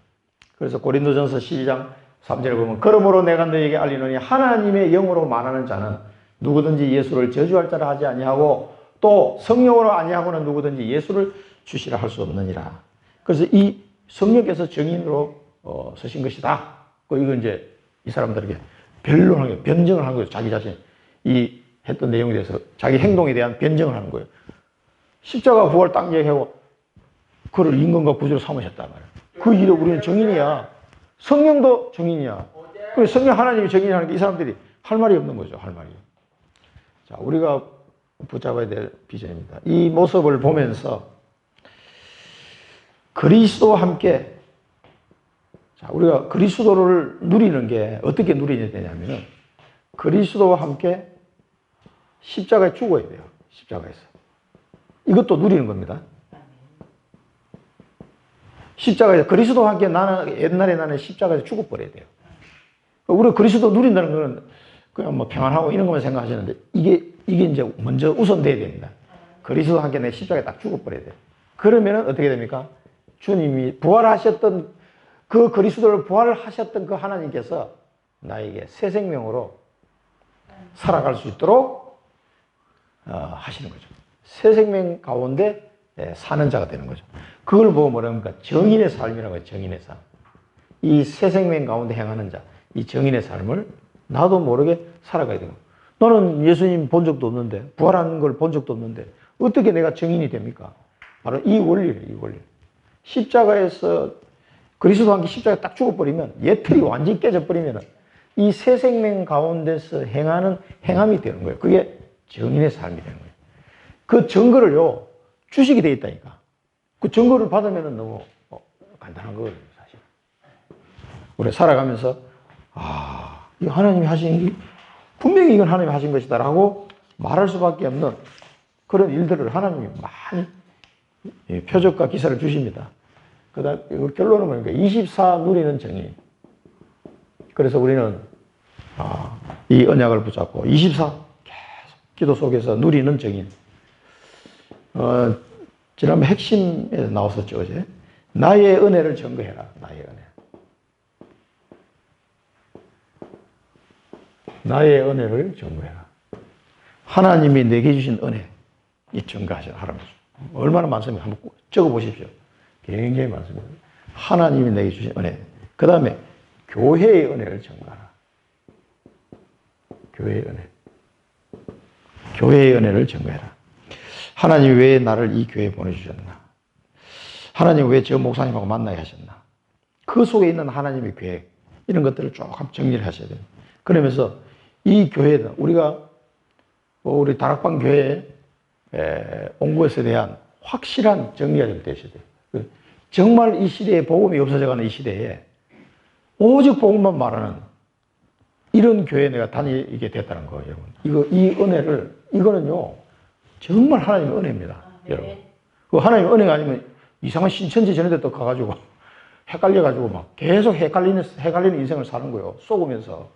그래서 고린도전서 12장 3절에 보면 그러므로 내가 너에게 알리노니 하나님의 영으로 말하는 자는 누구든지 예수를 저주할 자라 하지 아니하고 또 성령으로 아니하고는 누구든지 예수를 주시라 할 수 없느니라. 그래서 이 성령께서 정인으로 서신 것이다. 이건 이제 이 사람들에게 변론하는 거예요. 변증을 하는 거예요. 자기 자신. 이 했던 내용에 대해서 자기 행동에 대한 변증을 하는 거예요. 십자가 부활 딱 얘기하고 그를 임금과 구주로 삼으셨단 말이에요. 그 일에 우리는 정인이야. 성령도 정인이야. 성령 하나님이 정인이라는 게 이 사람들이 할 말이 없는 거죠. 할 말이. 자, 우리가 붙잡아야 될 비전입니다. 이 모습을 보면서 그리스도와 함께, 자, 우리가 그리스도를 누리는 게 어떻게 누리냐 되냐면은 그리스도와 함께 십자가에 죽어야 돼요. 십자가에서. 이것도 누리는 겁니다. 십자가에서 그리스도와 함께 옛날에 나는 십자가에서 죽어버려야 돼요. 우리가 그리스도 누린다는 거는 그냥 뭐 평안하고 이런 것만 생각하시는데 이게 이제 먼저 우선돼야 됩니다. 그리스도와 함께 내 십자가에 딱 죽어버려야 돼요. 그러면은 어떻게 됩니까? 주님이 부활하셨던 그 그리스도를 부활하셨던 그 하나님께서 나에게 새 생명으로 살아갈 수 있도록 하시는 거죠. 새 생명 가운데 사는 자가 되는 거죠. 그걸 보고 뭐랍니까? 정인의 삶이라고 해요. 정인의 삶. 이 새 생명 가운데 행하는 자, 이 정인의 삶을 나도 모르게 살아가야 되고, 너는 예수님 본 적도 없는데, 부활한 걸 본 적도 없는데 어떻게 내가 정인이 됩니까? 바로 이 원리예요. 이 원리. 십자가에서 그리스도와 함께 십자가에 딱 죽어버리면, 예틀이 완전히 깨져버리면 이 새 생명 가운데서 행하는 행함이 되는 거예요. 그게 정인의 삶이 되는 거예요. 그 증거를요, 주식이 되어 있다니까. 그 증거를 받으면 너무 간단한 거거든요, 사실. 우리 살아가면서, 이 하나님이 하신 게, 분명히 이건 하나님이 하신 것이다 라고 말할 수밖에 없는 그런 일들을 하나님이 많이 표적과 기사를 주십니다. 그 다음, 결론은 뭐니까 24 누리는 정인. 그래서 우리는, 이 언약을 붙잡고 24 계속 기도 속에서 누리는 정인. 지난번 핵심에서 나왔었죠, 어제. 나의 은혜를 증거해라. 나의 은혜. 나의 은혜를 증거해라. 하나님이 내게 주신 은혜, 이 증거하시라. 얼마나 많습니까? 한번 적어 보십시오. 굉장히 많습니다. 하나님이 내게 주신 은혜. 그 다음에 교회의 은혜를 증거하라. 교회의 은혜. 교회의 은혜를 증거해라. 하나님이 왜 나를 이 교회에 보내주셨나? 하나님이 왜 저 목사님하고 만나게 하셨나? 그 속에 있는 하나님의 계획, 이런 것들을 조금 정리를 하셔야 됩니다. 그러면서 이 교회는 우리가 우리 다락방 교회에 온 것에 대한 확실한 정리가 좀 되셔야 돼요. 정말 이 시대에 복음이 없어져가는 이 시대에 오직 복음만 말하는 이런 교회에 내가 다니게 됐다는 거예요, 여러분. 이 은혜를, 이거는요, 정말 하나님의 은혜입니다, 여러분. 그 하나님의 은혜가 아니면 이상한 신천지 저런 데 또 가가지고 헷갈려가지고 막 계속 헷갈리는 인생을 사는 거예요. 속으면서.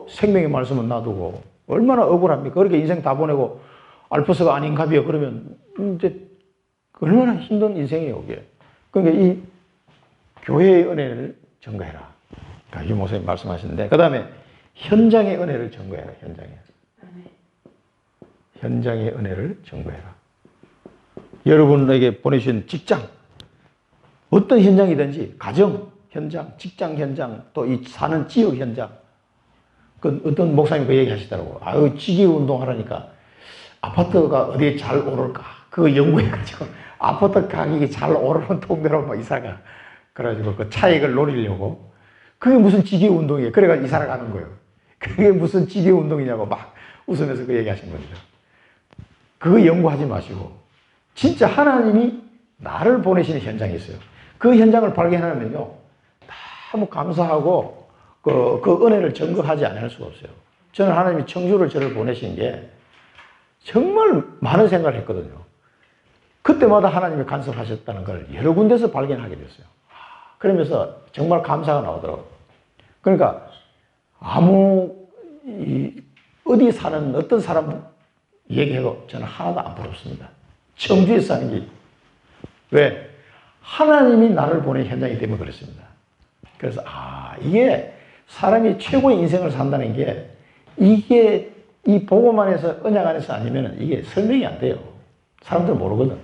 생명의 말씀은 놔두고 얼마나 억울합니까? 그렇게 인생 다 보내고 알프스가 아닌가비요? 그러면 이제 얼마나 힘든 인생이에요, 이게. 그러니까 이 교회의 은혜를 증거해라. 이 목사님 말씀하시는데, 그 다음에 현장의 은혜를 증거해라, 현장의 은혜를 증거해라. 여러분에게 보내주신 직장, 어떤 현장이든지, 가정 현장, 직장 현장, 또 이 사는 지역 현장. 어떤 목사님이 그 얘기 하시더라고. 지기 운동하라니까 아파트가 어디에 잘 오를까? 그거 연구해가지고 아파트 가격이 잘 오르는 동네로 막 이사가. 그래가지고 그 차익을 노리려고. 그게 무슨 지기 운동이에요. 그래가지고 이사를 가는 거예요. 그게 무슨 지기 운동이냐고 막 웃으면서 그 얘기 하신 겁니다. 그거 연구하지 마시고, 진짜 하나님이 나를 보내시는 현장이 있어요. 그 현장을 발견하면요, 너무 감사하고, 그 은혜를 증거하지 않을 수가 없어요. 저는 하나님이 청주를 저를 보내신 게 정말 많은 생각을 했거든요. 그때마다 하나님이 간섭하셨다는 걸 여러 군데서 발견하게 됐어요. 그러면서 정말 감사가 나오더라고요. 그러니까 어디 사는 어떤 사람 얘기해도 저는 하나도 안 부럽습니다. 청주에 사는 게. 왜? 하나님이 나를 보낸 현장이 되면 그렇습니다. 그래서 이게 사람이 최고의 인생을 산다는 게, 이게 이 복음 안에서, 언약 안에서 아니면 이게 설명이 안 돼요. 사람들 모르거든.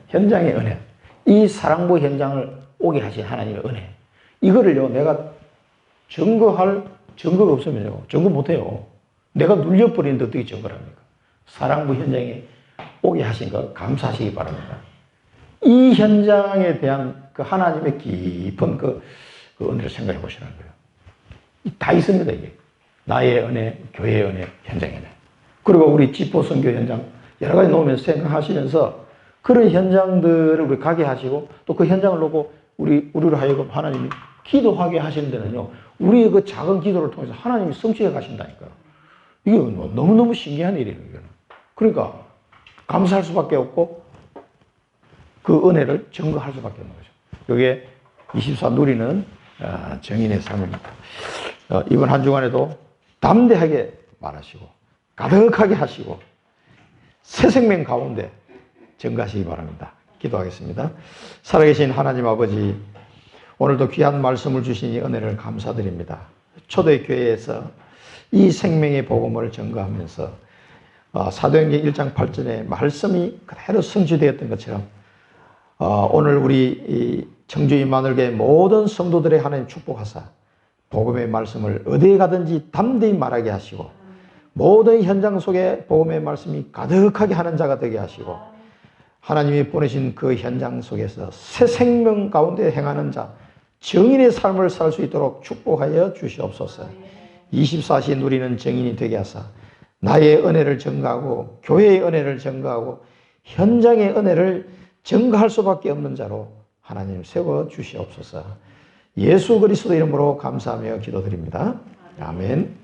현장의 은혜. 이 사랑부 현장을 오게 하신 하나님의 은혜. 이거를요, 내가 증거할 증거가 없으면요, 증거 못 해요. 내가 눌려버리는데 어떻게 증거를 합니까? 사랑부 현장에 오게 하신 거 감사하시기 바랍니다. 이 현장에 대한 그 하나님의 깊은 그 은혜를 생각해 보시라는 거예요. 다 있습니다, 이게. 나의 은혜, 교회의 은혜, 현장의 은혜. 그리고 우리 지포 선교 현장 여러 가지 놓으면서 생각하시면서 그런 현장들을 우리 가게 하시고, 또 그 현장을 놓고 우리로 하여금 하나님이 기도하게 하시는 데는요, 우리의 그 작은 기도를 통해서 하나님이 성취해 가신다니까요. 이게 너무너무 신기한 일이에요, 이거는. 그러니까 감사할 수밖에 없고 그 은혜를 증거할 수밖에 없는 거죠. 이게 24 누리는 정인의 삶입니다. 이번 한 주간에도 담대하게 말하시고 가득하게 하시고 새 생명 가운데 증거하시기 바랍니다. 기도하겠습니다. 살아계신 하나님 아버지, 오늘도 귀한 말씀을 주시니 은혜를 감사드립니다. 초대교회에서 이 생명의 복음을 증거하면서 사도행전 1장 8절에 말씀이 그대로 성취되었던 것처럼 오늘 우리 청주 임마누엘교회 모든 성도들의 하나님 축복하사 복음의 말씀을 어디에 가든지 담대히 말하게 하시고 모든 현장 속에 복음의 말씀이 가득하게 하는 자가 되게 하시고 하나님이 보내신 그 현장 속에서 새 생명 가운데 행하는 자, 정인의 삶을 살 수 있도록 축복하여 주시옵소서. 24시 누리는 정인이 되게 하사 나의 은혜를 증거하고 교회의 은혜를 증거하고 현장의 은혜를 증거할 수밖에 없는 자로 하나님 세워 주시옵소서. 예수 그리스도 이름으로 감사하며 기도드립니다. 아멘.